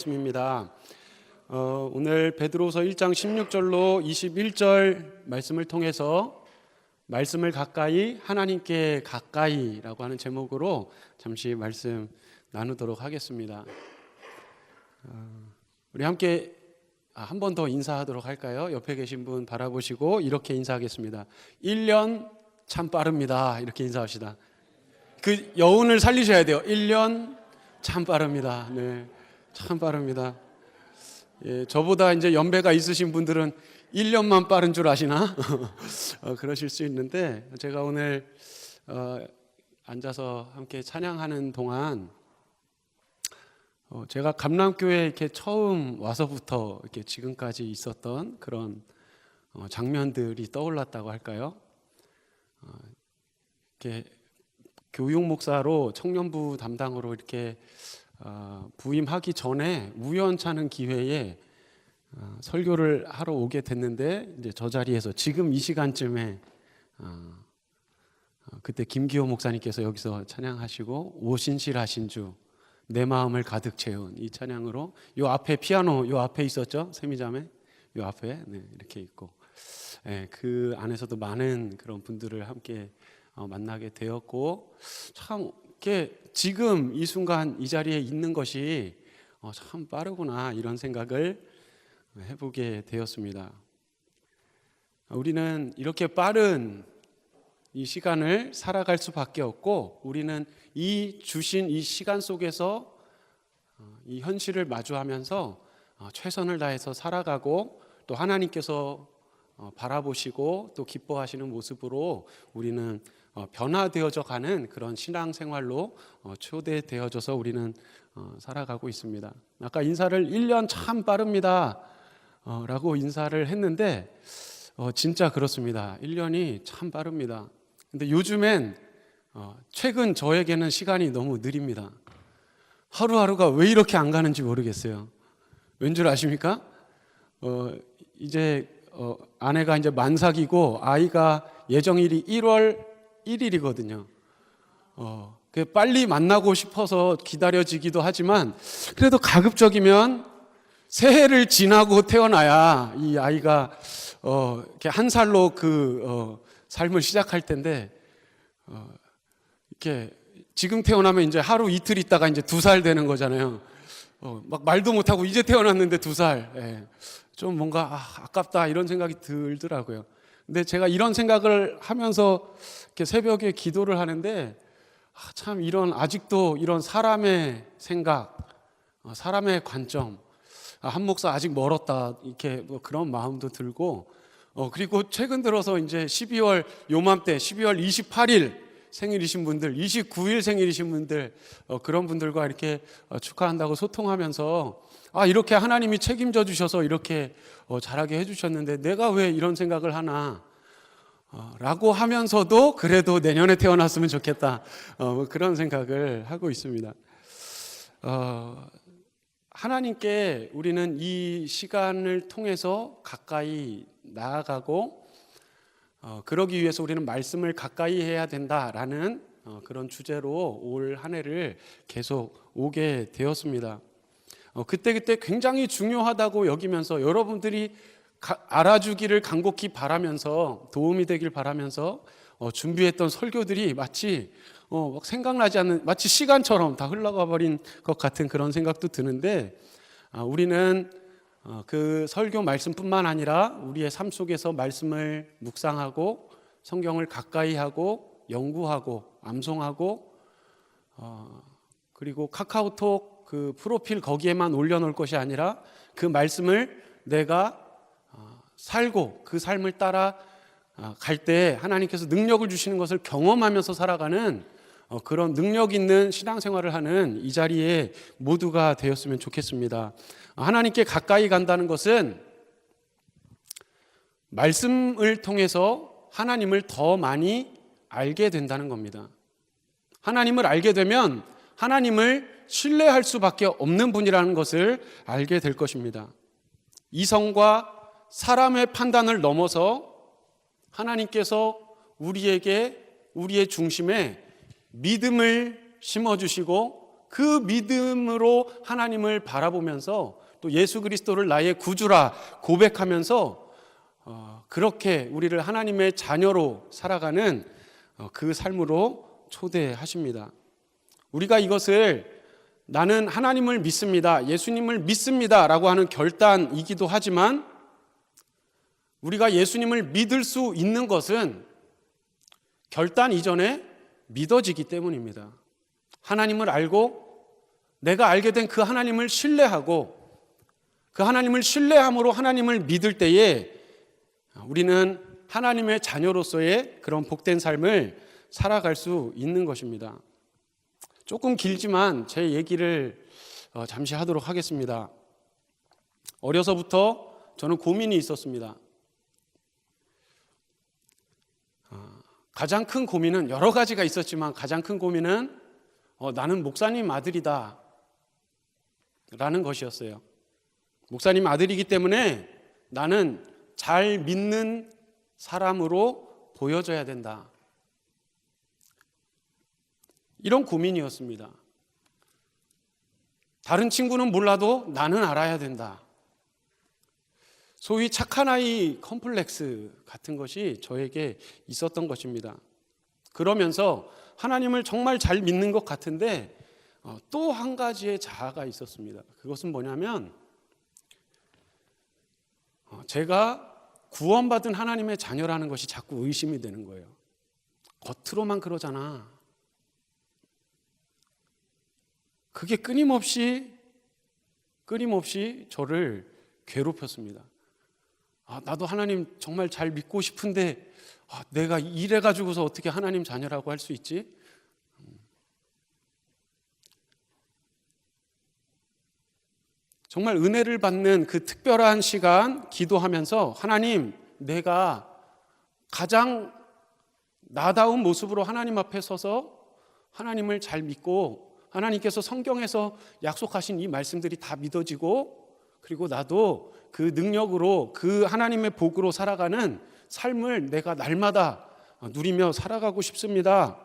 말씀입니다. 오늘 베드로서 1장 16절로 21절 말씀을 통해서 말씀을 가까이 하나님께 가까이라고 하는 제목으로 잠시 말씀 나누도록 하겠습니다. 우리 함께 한 번 더 인사하도록 할까요? 옆에 계신 분 바라보시고 이렇게 인사하겠습니다. 1년 참 빠릅니다. 이렇게 인사합시다. 그 여운을 살리셔야 돼요. 1년 참 빠릅니다. 네, 참 빠릅니다. 예, 저보다 이제 연배가 있으신 분들은 1년만 빠른 줄 아시나? 그러실 수 있는데 제가 오늘 앉아서 함께 찬양하는 동안 제가 감람교회에 이렇게 처음 와서부터 이렇게 지금까지 있었던 그런 장면들이 떠올랐다고 할까요? 이렇게 교육 목사로 청년부 담당으로 이렇게 부임하기 전에 우연찮은 기회에 설교를 하러 오게 됐는데 이제 저 자리에서 지금 이 시간쯤에 그때 김기호 목사님께서 여기서 찬양하시고 오신실하신 주 내 마음을 가득 채운 이 찬양으로 요 앞에 피아노 요 앞에 있었죠? 세미자매 요 앞에 네, 이렇게 있고 네, 그 안에서도 많은 그런 분들을 함께 만나게 되었고 참 이렇게 지금 이 순간 이 자리에 있는 것이 참 빠르구나 이런 생각을 해보게 되었습니다. 우리는 이렇게 빠른 이 시간을 살아갈 수밖에 없고 우리는 이 주신 이 시간 속에서 이 현실을 마주하면서 최선을 다해서 살아가고 또 하나님께서 바라보시고 또 기뻐하시는 모습으로 우리는 변화되어져 가는 그런 신앙생활로 초대되어져서 우리는 살아가고 있습니다. 아까 인사를 1년 참 빠릅니다 라고 인사를 했는데 진짜 그렇습니다. 1년이 참 빠릅니다. 근데 요즘엔 최근 저에게는 시간이 너무 느립니다. 하루하루가 왜 이렇게 안 가는지 모르겠어요. 왠 줄 아십니까? 이제 아내가 이제 만삭이고 아이가 예정일이 1월 1일이거든요. 빨리 만나고 싶어서 기다려지기도 하지만 그래도 가급적이면 새해를 지나고 태어나야 이 아이가 이렇게 한 살로 삶을 시작할 텐데 이렇게 지금 태어나면 이제 하루 이틀 있다가 이제 2살 되는 거잖아요. 막 말도 못하고 이제 태어났는데 2살. 예. 좀 뭔가 아깝다 이런 생각이 들더라고요. 근데 제가 이런 생각을 하면서 이렇게 새벽에 기도를 하는데 참 아직도 이런 사람의 생각, 사람의 관점, 한 목사 아직 멀었다 이렇게 그런 마음도 들고 그리고 최근 들어서 이제 12월 요맘때 12월 28일 생일이신 분들, 29일 생일이신 분들 그런 분들과 이렇게 축하한다고 소통하면서 이렇게 하나님이 책임져 주셔서 이렇게 잘하게 해주셨는데 내가 왜 이런 생각을 하나 라고 하면서도 그래도 내년에 태어났으면 좋겠다 그런 생각을 하고 있습니다. 하나님께 우리는 이 시간을 통해서 가까이 나아가고 그러기 위해서 우리는 말씀을 가까이 해야 된다라는 그런 주제로 올 한 해를 계속 오게 되었습니다. 그때 굉장히 중요하다고 여기면서 여러분들이 알아주기를 간곡히 바라면서 도움이 되길 바라면서 준비했던 설교들이 마치 막 생각나지 않는 마치 시간처럼 다 흘러가 버린 것 같은 그런 생각도 드는데 우리는 그 설교 말씀뿐만 아니라 우리의 삶 속에서 말씀을 묵상하고 성경을 가까이 하고 연구하고 암송하고 그리고 카카오톡 그 프로필 거기에만 올려놓을 것이 아니라 그 말씀을 내가 살고 그 삶을 따라 갈 때 하나님께서 능력을 주시는 것을 경험하면서 살아가는 그런 능력 있는 신앙생활을 하는 이 자리에 모두가 되었으면 좋겠습니다. 하나님께 가까이 간다는 것은 말씀을 통해서 하나님을 더 많이 알게 된다는 겁니다. 하나님을 알게 되면 하나님을 신뢰할 수밖에 없는 분이라는 것을 알게 될 것입니다. 이성과 사람의 판단을 넘어서 하나님께서 우리에게 우리의 중심에 믿음을 심어주시고 그 믿음으로 하나님을 바라보면서 또 예수 그리스도를 나의 구주라 고백하면서 그렇게 우리를 하나님의 자녀로 살아가는 그 삶으로 초대하십니다. 우리가 이것을 나는 하나님을 믿습니다, 예수님을 믿습니다 라고 하는 결단이기도 하지만, 우리가 예수님을 믿을 수 있는 것은 결단 이전에 믿어지기 때문입니다. 하나님을 알고 내가 알게 된 그 하나님을 신뢰하고 그 하나님을 신뢰함으로 하나님을 믿을 때에 우리는 하나님의 자녀로서의 그런 복된 삶을 살아갈 수 있는 것입니다. 조금 길지만 제 얘기를 잠시 하도록 하겠습니다. 어려서부터 저는 고민이 있었습니다. 가장 큰 고민은 여러 가지가 있었지만 가장 큰 고민은 나는 목사님 아들이다 라는 것이었어요. 목사님 아들이기 때문에 나는 잘 믿는 사람으로 보여져야 된다, 이런 고민이었습니다. 다른 친구는 몰라도 나는 알아야 된다. 소위 착한 아이 컴플렉스 같은 것이 저에게 있었던 것입니다. 그러면서 하나님을 정말 잘 믿는 것 같은데 또 한 가지의 자아가 있었습니다. 그것은 뭐냐면 제가 구원받은 하나님의 자녀라는 것이 자꾸 의심이 되는 거예요. 겉으로만 그러잖아. 그게 끊임없이 저를 괴롭혔습니다. 나도 하나님 정말 잘 믿고 싶은데 내가 이래가지고서 어떻게 하나님 자녀라고 할 수 있지? 정말 은혜를 받는 그 특별한 시간 기도하면서 하나님, 내가 가장 나다운 모습으로 하나님 앞에 서서 하나님을 잘 믿고 하나님께서 성경에서 약속하신 이 말씀들이 다 믿어지고, 그리고 나도 그 능력으로 그 하나님의 복으로 살아가는 삶을 내가 날마다 누리며 살아가고 싶습니다.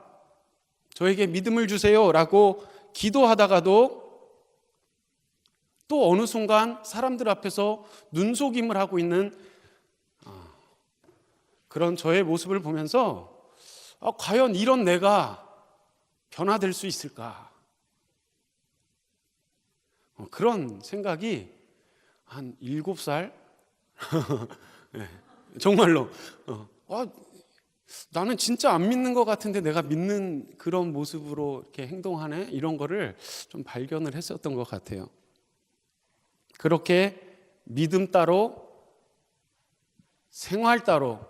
저에게 믿음을 주세요 라고 기도하다가도 또 어느 순간 사람들 앞에서 눈속임을 하고 있는 그런 저의 모습을 보면서 과연 이런 내가 변화될 수 있을까? 그런 생각이 한 7살? 네, 정말로 나는 진짜 안 믿는 것 같은데 내가 믿는 그런 모습으로 이렇게 행동하네? 이런 거를 좀 발견을 했었던 것 같아요. 그렇게 믿음 따로, 생활 따로,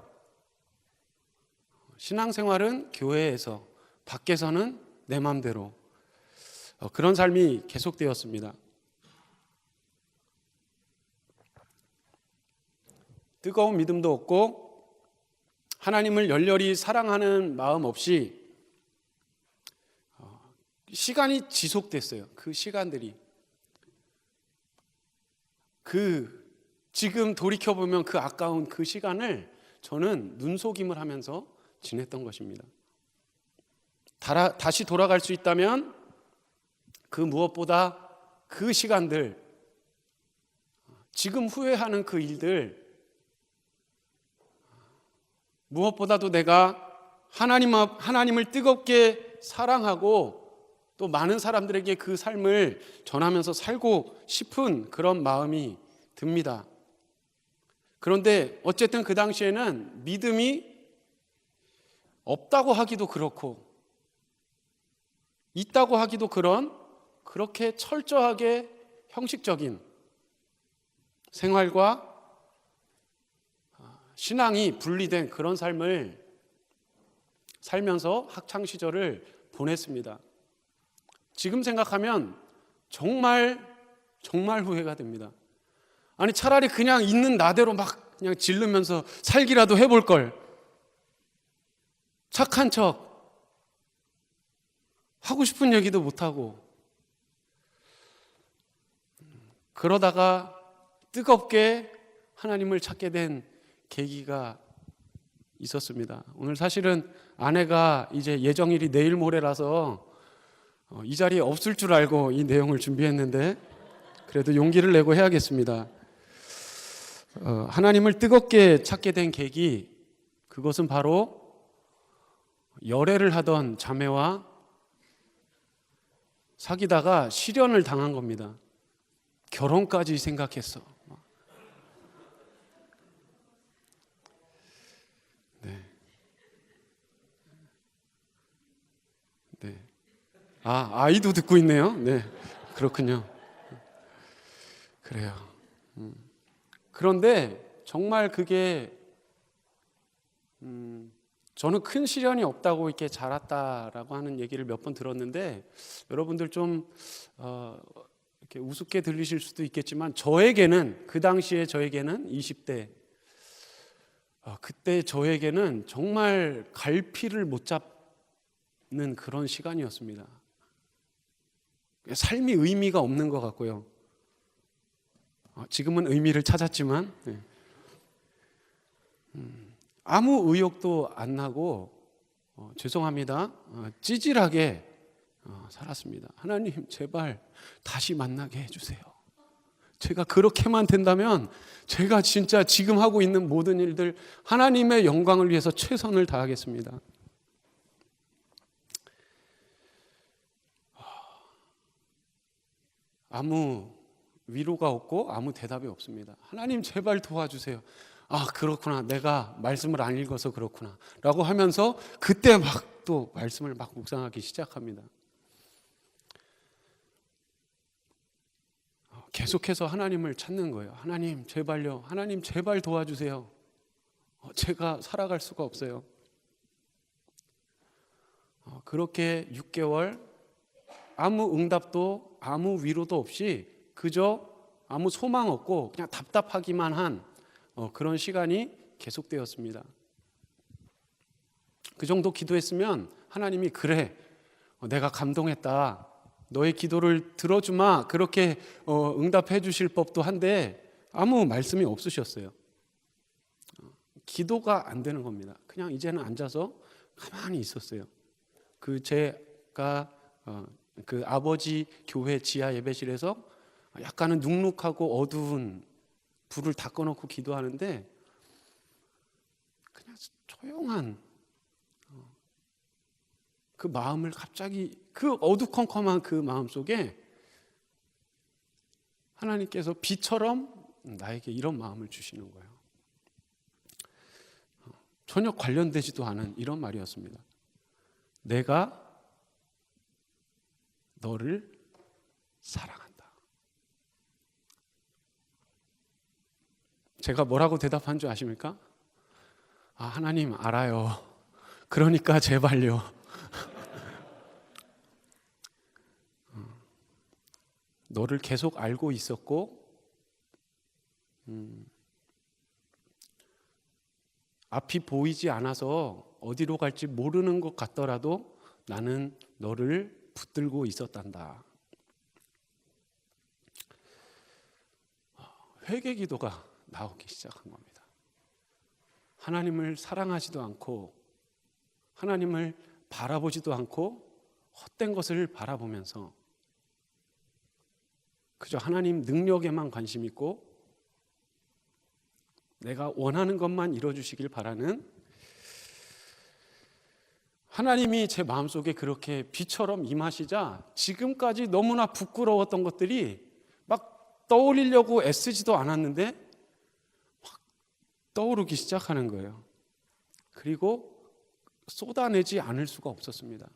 신앙생활은 교회에서, 밖에서는 내 마음대로, 그런 삶이 계속되었습니다. 뜨거운 믿음도 없고 하나님을 열렬히 사랑하는 마음 없이 시간이 지속됐어요. 그 시간들이 지금 돌이켜보면 그 아까운 그 시간을 저는 눈속임을 하면서 지냈던 것입니다. 다시 돌아갈 수 있다면 그 무엇보다 그 시간들, 지금 후회하는 그 일들, 무엇보다도 내가 하나님을 뜨겁게 사랑하고 또 많은 사람들에게 그 삶을 전하면서 살고 싶은 그런 마음이 듭니다. 그런데 어쨌든 그 당시에는 믿음이 없다고 하기도 그렇고 있다고 하기도 그렇게 철저하게 형식적인 생활과 신앙이 분리된 그런 삶을 살면서 학창시절을 보냈습니다. 지금 생각하면 정말 후회가 됩니다. 아니, 차라리 그냥 있는 나대로 막 그냥 질르면서 살기라도 해볼 걸. 착한 척 하고 싶은 얘기도 못하고 그러다가 뜨겁게 하나님을 찾게 된 계기가 있었습니다. 오늘 사실은 아내가 이제 예정일이 내일 모레라서 이 자리에 없을 줄 알고 이 내용을 준비했는데 그래도 용기를 내고 해야겠습니다. 하나님을 뜨겁게 찾게 된 계기, 그것은 바로 열애를 하던 자매와 사귀다가 실연을 당한 겁니다. 결혼까지 생각했어. 네. 네. 아이도 듣고 있네요. 네. 그렇군요. 그래요. 그런데 정말 그게 저는 큰 시련이 없다고 이렇게 자랐다라고 하는 얘기를 몇 번 들었는데 여러분들 좀 이렇게 우습게 들리실 수도 있겠지만 저에게는 그 당시에 저에게는 20대 그때 저에게는 정말 갈피를 못 잡는 그런 시간이었습니다. 삶이 의미가 없는 것 같고요. 지금은 의미를 찾았지만 아무 의욕도 안 나고 죄송합니다. 찌질하게 살았습니다. 하나님 제발 다시 만나게 해주세요. 제가 그렇게만 된다면 제가 진짜 지금 하고 있는 모든 일들 하나님의 영광을 위해서 최선을 다하겠습니다. 아무 위로가 없고 아무 대답이 없습니다. 하나님 제발 도와주세요. 그렇구나. 내가 말씀을 안 읽어서 그렇구나. 라고 하면서 그때 막 또 말씀을 막 묵상하기 시작합니다. 계속해서 하나님을 찾는 거예요. 하나님 제발요. 하나님 제발 도와주세요. 제가 살아갈 수가 없어요. 그렇게 6개월 아무 응답도 아무 위로도 없이 그저 아무 소망 없고 그냥 답답하기만 한 그런 시간이 계속되었습니다. 그 정도 기도했으면 하나님이 그래 내가 감동했다. 너의 기도를 들어주마. 그렇게 응답해 주실 법도 한데 아무 말씀이 없으셨어요. 기도가 안 되는 겁니다. 그냥 이제는 앉아서 가만히 있었어요. 제가 그 아버지 교회 지하 예배실에서 약간은 눅눅하고 어두운 불을 다 꺼놓고 기도하는데 그냥 조용한 그 마음을 갑자기 그 어두컴컴한 그 마음 속에 하나님께서 비처럼 나에게 이런 마음을 주시는 거예요. 전혀 관련되지도 않은 이런 말이었습니다. 내가 너를 사랑한다. 제가 뭐라고 대답한 줄 아십니까? 하나님 알아요. 그러니까 제발요. 너를 계속 알고 있었고 앞이 보이지 않아서 어디로 갈지 모르는 것 같더라도 나는 너를 붙들고 있었단다. 회개 기도가 나오기 시작한 겁니다. 하나님을 사랑하지도 않고 하나님을 바라보지도 않고 헛된 것을 바라보면서 그저 하나님 능력에만 관심 있고 내가 원하는 것만 이뤄주시길 바라는 하나님이 제 마음속에 그렇게 비처럼 임하시자 지금까지 너무나 부끄러웠던 것들이 막 떠올리려고 애쓰지도 않았는데 막 떠오르기 시작하는 거예요. 그리고 쏟아내지 않을 수가 없었습니다.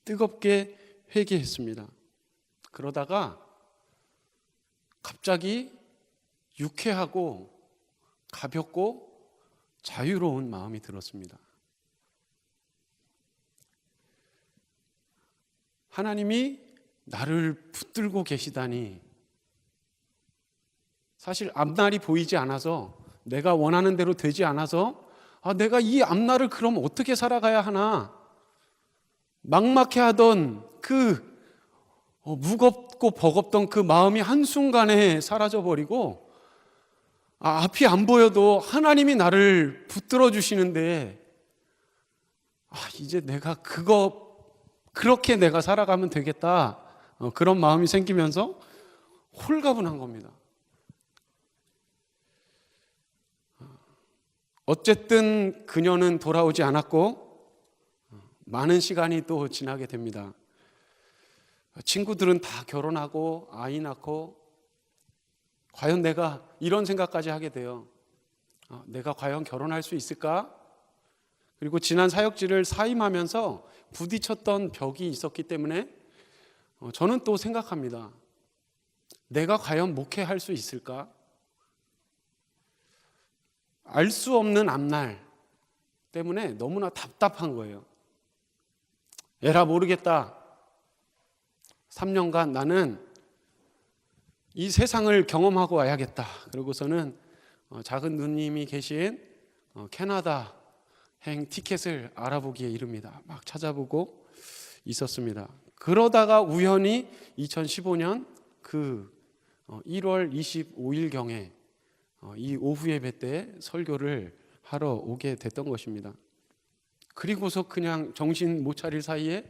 뜨겁게 회개했습니다. 그러다가 갑자기 유쾌하고 가볍고 자유로운 마음이 들었습니다. 하나님이 나를 붙들고 계시다니. 사실 앞날이 보이지 않아서 내가 원하는 대로 되지 않아서 내가 이 앞날을 그럼 어떻게 살아가야 하나 막막해하던 그 무겁고 버겁던 그 마음이 한순간에 사라져버리고 앞이 안 보여도 하나님이 나를 붙들어 주시는데 이제 내가 그렇게 내가 살아가면 되겠다. 그런 마음이 생기면서 홀가분한 겁니다. 어쨌든 그녀는 돌아오지 않았고 많은 시간이 또 지나게 됩니다. 친구들은 다 결혼하고 아이 낳고, 과연 내가 이런 생각까지 하게 돼요. 내가 과연 결혼할 수 있을까? 그리고 지난 사역지를 사임하면서 부딪혔던 벽이 있었기 때문에 저는 또 생각합니다. 내가 과연 목회할 수 있을까? 알 수 없는 앞날 때문에 너무나 답답한 거예요. 에라 모르겠다. 3년간 나는 이 세상을 경험하고 와야겠다. 그러고서는 작은 누님이 계신 캐나다 행 티켓을 알아보기에 이릅니다. 막 찾아보고 있었습니다. 그러다가 우연히 2015년 그 1월 25일경에 이 오후 예배 때 설교를 하러 오게 됐던 것입니다. 그리고서 그냥 정신 못 차릴 사이에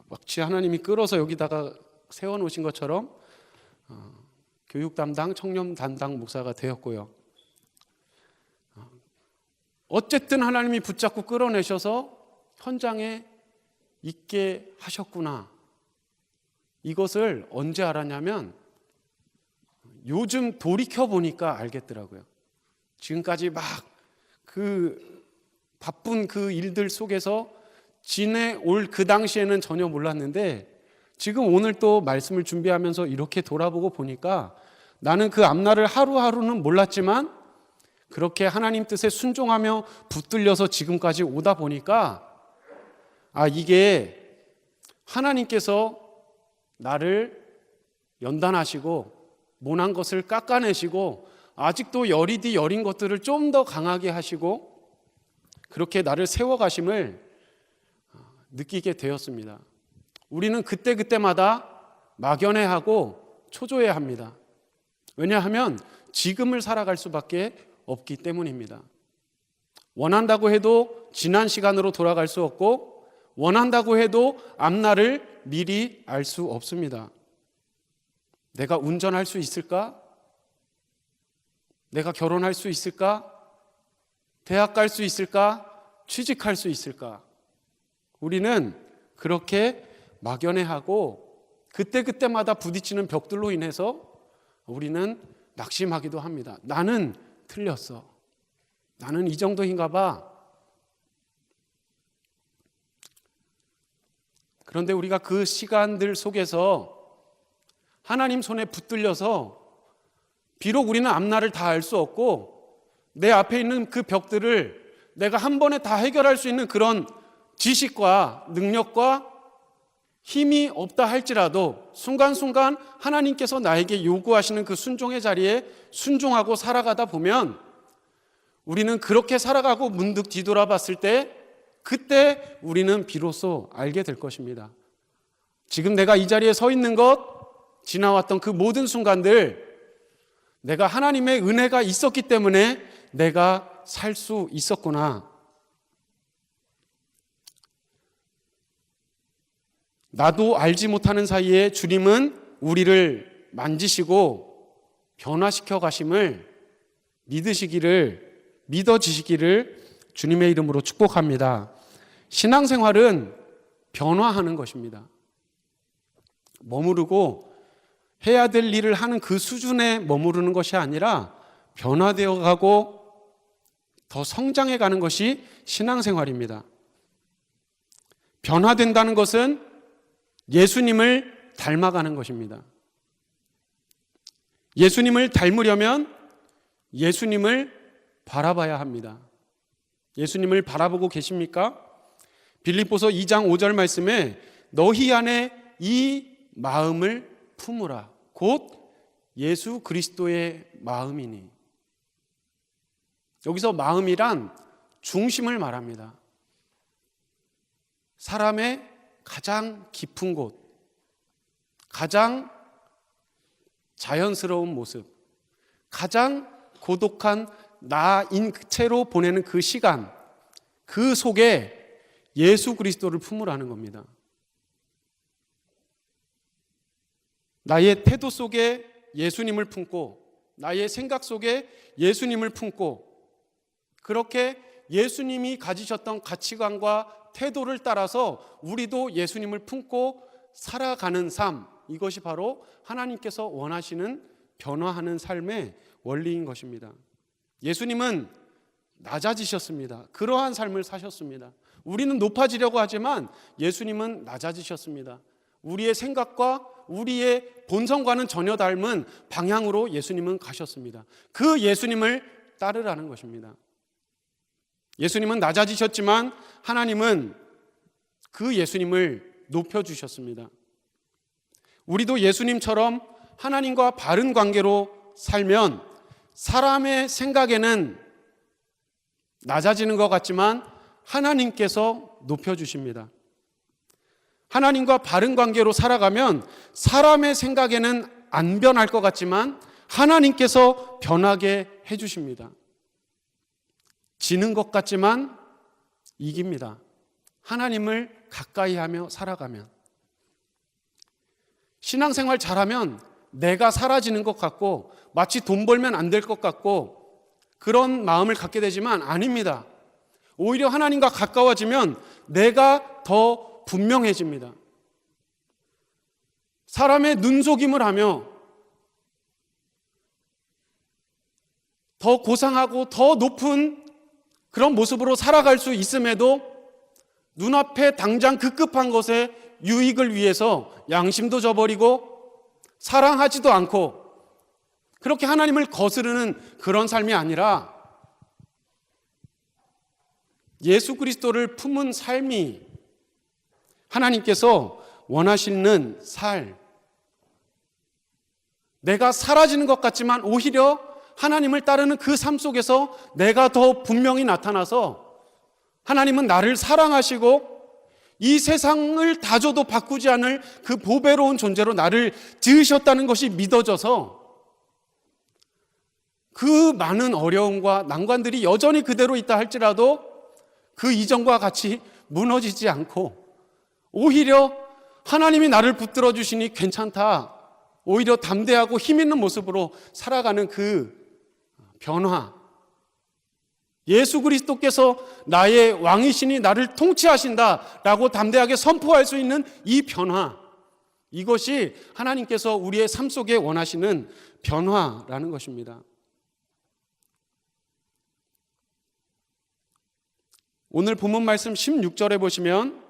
마치 하나님이 끌어서 여기다가 세워놓으신 것처럼 교육 담당, 청년 담당 목사가 되었고요. 어쨌든 하나님이 붙잡고 끌어내셔서 현장에 있게 하셨구나. 이것을 언제 알았냐면 요즘 돌이켜보니까 알겠더라고요. 지금까지 막 그 바쁜 그 일들 속에서 지내올 그 당시에는 전혀 몰랐는데, 지금 오늘 또 말씀을 준비하면서 이렇게 돌아보고 보니까 나는 그 앞날을 하루하루는 몰랐지만 그렇게 하나님 뜻에 순종하며 붙들려서 지금까지 오다 보니까 이게 하나님께서 나를 연단하시고 모난 것을 깎아내시고 아직도 여리디 여린 것들을 좀 더 강하게 하시고 그렇게 나를 세워가심을 느끼게 되었습니다. 우리는 그때그때마다 막연해하고 초조해야 합니다. 왜냐하면 지금을 살아갈 수밖에 없기 때문입니다. 원한다고 해도 지난 시간으로 돌아갈 수 없고 원한다고 해도 앞날을 미리 알 수 없습니다. 내가 운전할 수 있을까? 내가 결혼할 수 있을까? 대학 갈 수 있을까? 취직할 수 있을까? 우리는 그렇게 막연해하고 그때그때마다 부딪히는 벽들로 인해서 우리는 낙심하기도 합니다. 나는 틀렸어. 나는 이 정도인가 봐. 그런데 우리가 그 시간들 속에서 하나님 손에 붙들려서 비록 우리는 앞날을 다 알 수 없고 내 앞에 있는 그 벽들을 내가 한 번에 다 해결할 수 있는 그런 지식과 능력과 힘이 없다 할지라도 순간순간 하나님께서 나에게 요구하시는 그 순종의 자리에 순종하고 살아가다 보면 우리는 그렇게 살아가고 문득 뒤돌아봤을 때 그때 우리는 비로소 알게 될 것입니다. 지금 내가 이 자리에 서 있는 것, 지나왔던 그 모든 순간들, 내가 하나님의 은혜가 있었기 때문에 내가 살 수 있었구나. 나도 알지 못하는 사이에 주님은 우리를 만지시고 변화시켜 가심을 믿어지시기를 주님의 이름으로 축복합니다. 신앙생활은 변화하는 것입니다. 머무르고 해야 될 일을 하는 그 수준에 머무르는 것이 아니라 변화되어 가고 더 성장해 가는 것이 신앙생활입니다. 변화된다는 것은 예수님을 닮아가는 것입니다. 예수님을 닮으려면 예수님을 바라봐야 합니다. 예수님을 바라보고 계십니까? 빌립보서 2장 5절 말씀에 너희 안에 이 마음을 품으라. 곧 예수 그리스도의 마음이니. 여기서 마음이란 중심을 말합니다. 사람의 가장 깊은 곳, 가장 자연스러운 모습, 가장 고독한 나인 채로 보내는 그 시간, 그 속에 예수 그리스도를 품으라는 겁니다. 나의 태도 속에 예수님을 품고 나의 생각 속에 예수님을 품고 그렇게 예수님이 가지셨던 가치관과 태도를 따라서 우리도 예수님을 품고 살아가는 삶, 이것이 바로 하나님께서 원하시는 변화하는 삶의 원리인 것입니다. 예수님은 낮아지셨습니다. 그러한 삶을 사셨습니다. 우리는 높아지려고 하지만 예수님은 낮아지셨습니다. 우리의 생각과 우리의 본성과는 전혀 다른 방향으로 예수님은 가셨습니다. 그 예수님을 따르라는 것입니다. 예수님은 낮아지셨지만 하나님은 그 예수님을 높여주셨습니다. 우리도 예수님처럼 하나님과 바른 관계로 살면 사람의 생각에는 낮아지는 것 같지만 하나님께서 높여주십니다. 하나님과 바른 관계로 살아가면 사람의 생각에는 안 변할 것 같지만 하나님께서 변하게 해주십니다. 지는 것 같지만 이깁니다. 하나님을 가까이 하며 살아가면. 신앙생활 잘하면 내가 사라지는 것 같고 마치 돈 벌면 안 될 것 같고 그런 마음을 갖게 되지만 아닙니다. 오히려 하나님과 가까워지면 내가 더 분명해집니다. 사람의 눈속임을 하며 더 고상하고 더 높은 그런 모습으로 살아갈 수 있음에도 눈앞에 당장 급급한 것에 유익을 위해서 양심도 저버리고 사랑하지도 않고 그렇게 하나님을 거스르는 그런 삶이 아니라 예수 그리스도를 품은 삶이 하나님께서 원하시는 삶. 내가 사라지는 것 같지만 오히려 하나님을 따르는 그 삶 속에서 내가 더 분명히 나타나서 하나님은 나를 사랑하시고 이 세상을 다 줘도 바꾸지 않을 그 보배로운 존재로 나를 지으셨다는 것이 믿어져서 그 많은 어려움과 난관들이 여전히 그대로 있다 할지라도 그 이전과 같이 무너지지 않고 오히려 하나님이 나를 붙들어 주시니 괜찮다. 오히려 담대하고 힘 있는 모습으로 살아가는 그 변화. 예수 그리스도께서 나의 왕이시니 나를 통치하신다라고 담대하게 선포할 수 있는 이 변화. 이것이 하나님께서 우리의 삶 속에 원하시는 변화라는 것입니다. 오늘 본문 말씀 16절에 보시면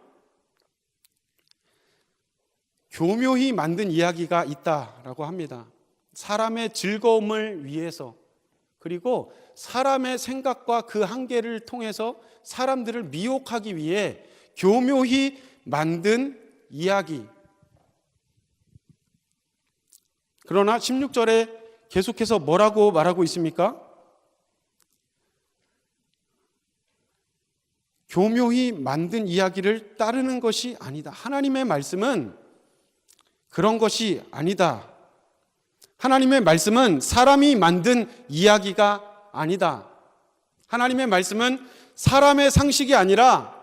교묘히 만든 이야기가 있다라고 합니다. 사람의 즐거움을 위해서 그리고 사람의 생각과 그 한계를 통해서 사람들을 미혹하기 위해 교묘히 만든 이야기. 그러나 16절에 계속해서 뭐라고 말하고 있습니까? 교묘히 만든 이야기를 따르는 것이 아니다. 하나님의 말씀은 그런 것이 아니다. 하나님의 말씀은 사람이 만든 이야기가 아니다. 하나님의 말씀은 사람의 상식이 아니라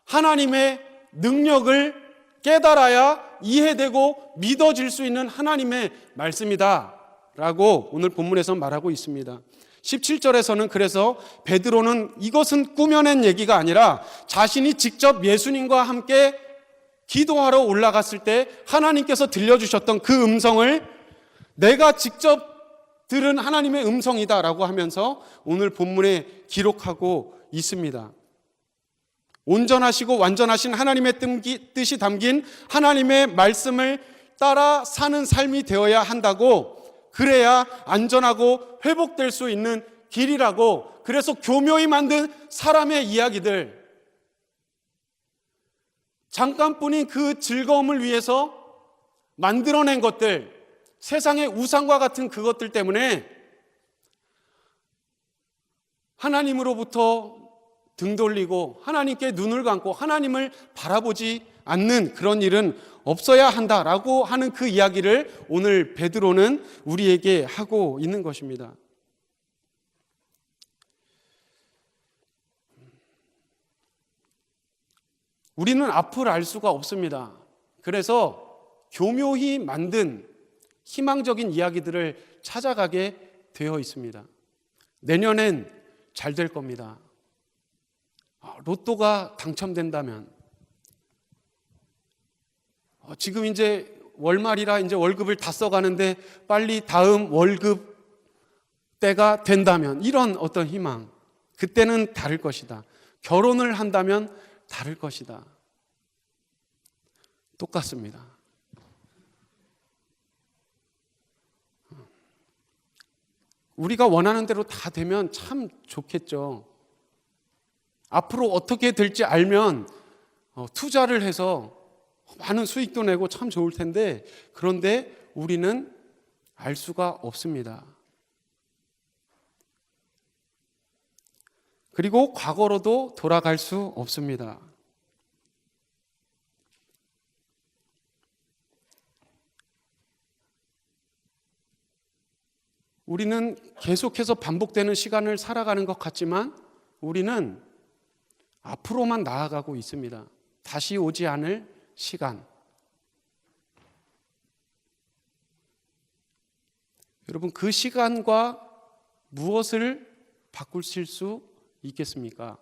하나님의 능력을 깨달아야 이해되고 믿어질 수 있는 하나님의 말씀이다 라고 오늘 본문에서 말하고 있습니다. 17절에서는 그래서 베드로는 이것은 꾸며낸 얘기가 아니라 자신이 직접 예수님과 함께 기도하러 올라갔을 때 하나님께서 들려주셨던 그 음성을 내가 직접 들은 하나님의 음성이다라고 하면서 오늘 본문에 기록하고 있습니다. 온전하시고 완전하신 하나님의 뜻이 담긴 하나님의 말씀을 따라 사는 삶이 되어야 한다고, 그래야 안전하고 회복될 수 있는 길이라고. 그래서 교묘히 만든 사람의 이야기들, 잠깐뿐인 그 즐거움을 위해서 만들어낸 것들, 세상의 우상과 같은 그것들 때문에 하나님으로부터 등 돌리고 하나님께 눈을 감고 하나님을 바라보지 않는 그런 일은 없어야 한다라고 하는 그 이야기를 오늘 베드로는 우리에게 하고 있는 것입니다. 우리는 앞을 알 수가 없습니다. 그래서 교묘히 만든 희망적인 이야기들을 찾아가게 되어 있습니다. 내년엔 잘 될 겁니다. 로또가 당첨된다면, 지금 이제 월말이라 이제 월급을 다 써가는데 빨리 다음 월급 때가 된다면, 이런 어떤 희망, 그때는 다를 것이다. 결혼을 한다면 다를 것이다. 똑같습니다. 우리가 원하는 대로 다 되면 참 좋겠죠. 앞으로 어떻게 될지 알면 투자를 해서 많은 수익도 내고 참 좋을 텐데, 그런데 우리는 알 수가 없습니다. 그리고 과거로도 돌아갈 수 없습니다. 우리는 계속해서 반복되는 시간을 살아가는 것 같지만 우리는 앞으로만 나아가고 있습니다. 다시 오지 않을 시간. 여러분, 그 시간과 무엇을 바꾸실 수 있겠습니까?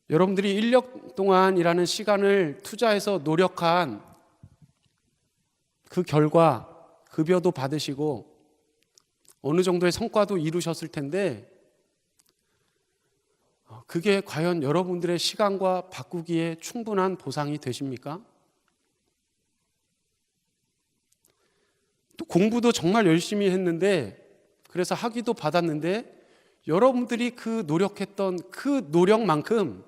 여러분들이 1년 동안이라는 시간을 투자해서 노력한 그 결과 급여도 받으시고 어느 정도의 성과도 이루셨을 텐데, 그게 과연 여러분들의 시간과 바꾸기에 충분한 보상이 되십니까? 또 공부도 정말 열심히 했는데, 그래서 학위도 받았는데, 여러분들이 그 노력했던 그 노력만큼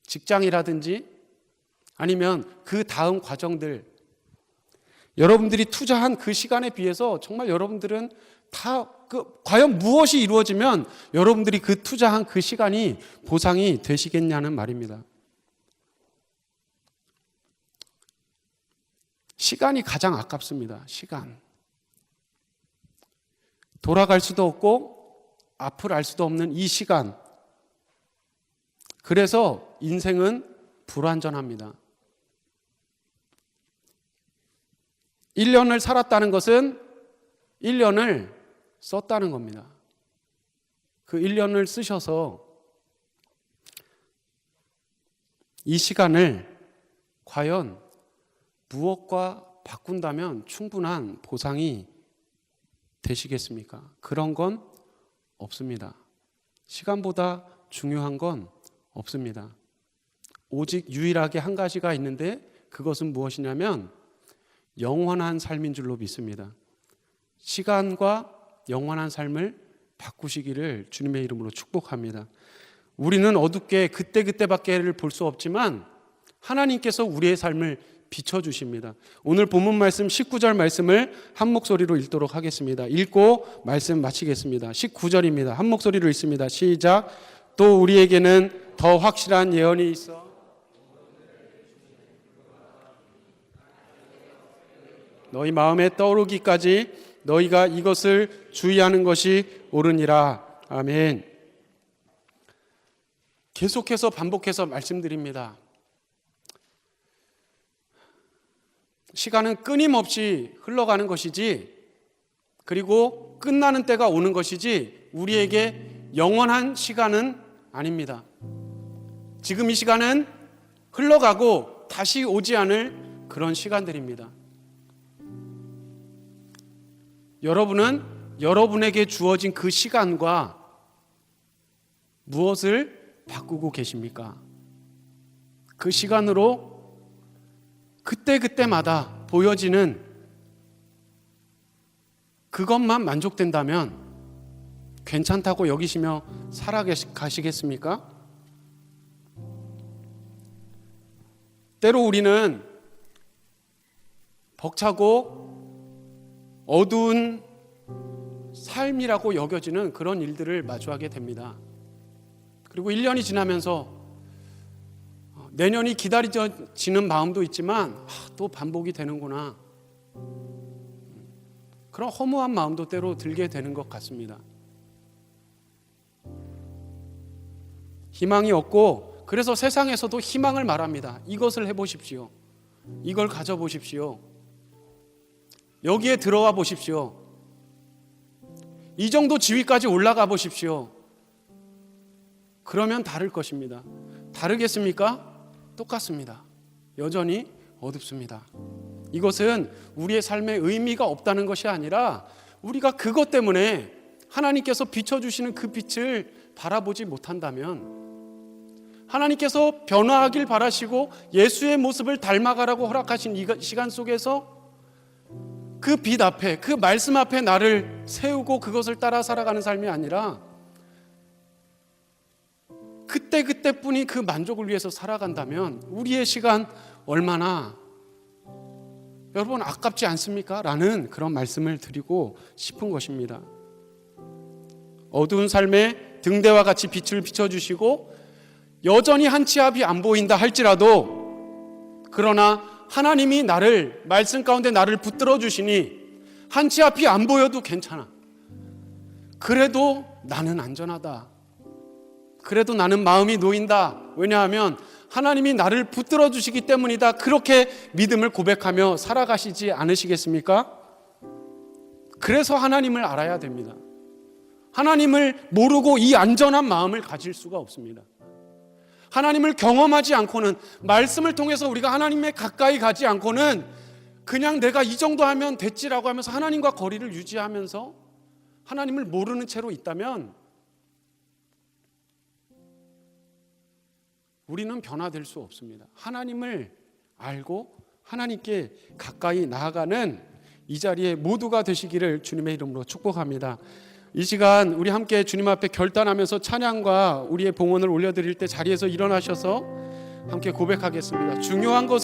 직장이라든지 아니면 그 다음 과정들, 여러분들이 투자한 그 시간에 비해서 정말 여러분들은 다 과연 무엇이 이루어지면 여러분들이 그 투자한 그 시간이 보상이 되시겠냐는 말입니다. 시간이 가장 아깝습니다. 시간. 돌아갈 수도 없고 앞을 알 수도 없는 이 시간. 그래서 인생은 불완전합니다. 1년을 살았다는 것은 1년을 썼다는 겁니다. 그 1년을 쓰셔서 이 시간을 과연 무엇과 바꾼다면 충분한 보상이 되시겠습니까? 그런 건 없습니다. 시간보다 중요한 건 없습니다. 오직 유일하게 한 가지가 있는데, 그것은 무엇이냐면 영원한 삶인 줄로 믿습니다. 시간과 영원한 삶을 바꾸시기를 주님의 이름으로 축복합니다. 우리는 어둡게 그때그때밖에를 볼 수 없지만 하나님께서 우리의 삶을 비춰주십니다. 오늘 본문 말씀 19절 말씀을 한 목소리로 읽도록 하겠습니다. 읽고 말씀 마치겠습니다. 19절입니다. 한 목소리로 읽습니다. 시작. 또 우리에게는 더 확실한 예언이 있어 너희 마음에 떠오르기까지 너희가 이것을 주의하는 것이 옳으니라. 아멘. 계속해서 반복해서 말씀드립니다. 시간은 끊임없이 흘러가는 것이지, 그리고 끝나는 때가 오는 것이지 우리에게 영원한 시간은 아닙니다. 지금 이 시간은 흘러가고 다시 오지 않을 그런 시간들입니다. 여러분은 여러분에게 주어진 그 시간과 무엇을 바꾸고 계십니까? 그 시간으로 그때그때마다 보여지는 그것만 만족된다면 괜찮다고 여기시며 살아가시겠습니까? 때로 우리는 벅차고 어두운 삶이라고 여겨지는 그런 일들을 마주하게 됩니다. 그리고 1년이 지나면서 내년이 기다려지는 마음도 있지만 또 반복이 되는구나, 그런 허무한 마음도 때로 들게 되는 것 같습니다. 희망이 없고, 그래서 세상에서도 희망을 말합니다. 이것을 해보십시오. 이걸 가져보십시오. 여기에 들어와 보십시오. 이 정도 지위까지 올라가 보십시오. 그러면 다를 것입니다. 다르겠습니까? 똑같습니다. 여전히 어둡습니다. 이것은 우리의 삶에 의미가 없다는 것이 아니라 우리가 그것 때문에 하나님께서 비춰주시는 그 빛을 바라보지 못한다면, 하나님께서 변화하길 바라시고 예수의 모습을 닮아가라고 허락하신 이 시간 속에서 그 빛 앞에, 그 말씀 앞에 나를 세우고 그것을 따라 살아가는 삶이 아니라 그때그때뿐이 그 만족을 위해서 살아간다면 우리의 시간 얼마나 여러분 아깝지 않습니까? 라는 그런 말씀을 드리고 싶은 것입니다. 어두운 삶에 등대와 같이 빛을 비춰주시고 여전히 한 치 앞이 안 보인다 할지라도, 그러나 하나님이 나를 말씀 가운데 나를 붙들어 주시니 한 치 앞이 안 보여도 괜찮아. 그래도 나는 안전하다. 그래도 나는 마음이 놓인다. 왜냐하면 하나님이 나를 붙들어 주시기 때문이다. 그렇게 믿음을 고백하며 살아가시지 않으시겠습니까? 그래서 하나님을 알아야 됩니다. 하나님을 모르고 이 안전한 마음을 가질 수가 없습니다. 하나님을 경험하지 않고는, 말씀을 통해서 우리가 하나님에 가까이 가지 않고는 그냥 내가 이 정도 하면 됐지라고 하면서 하나님과 거리를 유지하면서 하나님을 모르는 채로 있다면 우리는 변화될 수 없습니다. 하나님을 알고 하나님께 가까이 나아가는 이 자리에 모두가 되시기를 주님의 이름으로 축복합니다. 이 시간 우리 함께 주님 앞에 결단하면서 찬양과 우리의 봉헌을 올려드릴 때 자리에서 일어나셔서 함께 고백하겠습니다. 중요한 것은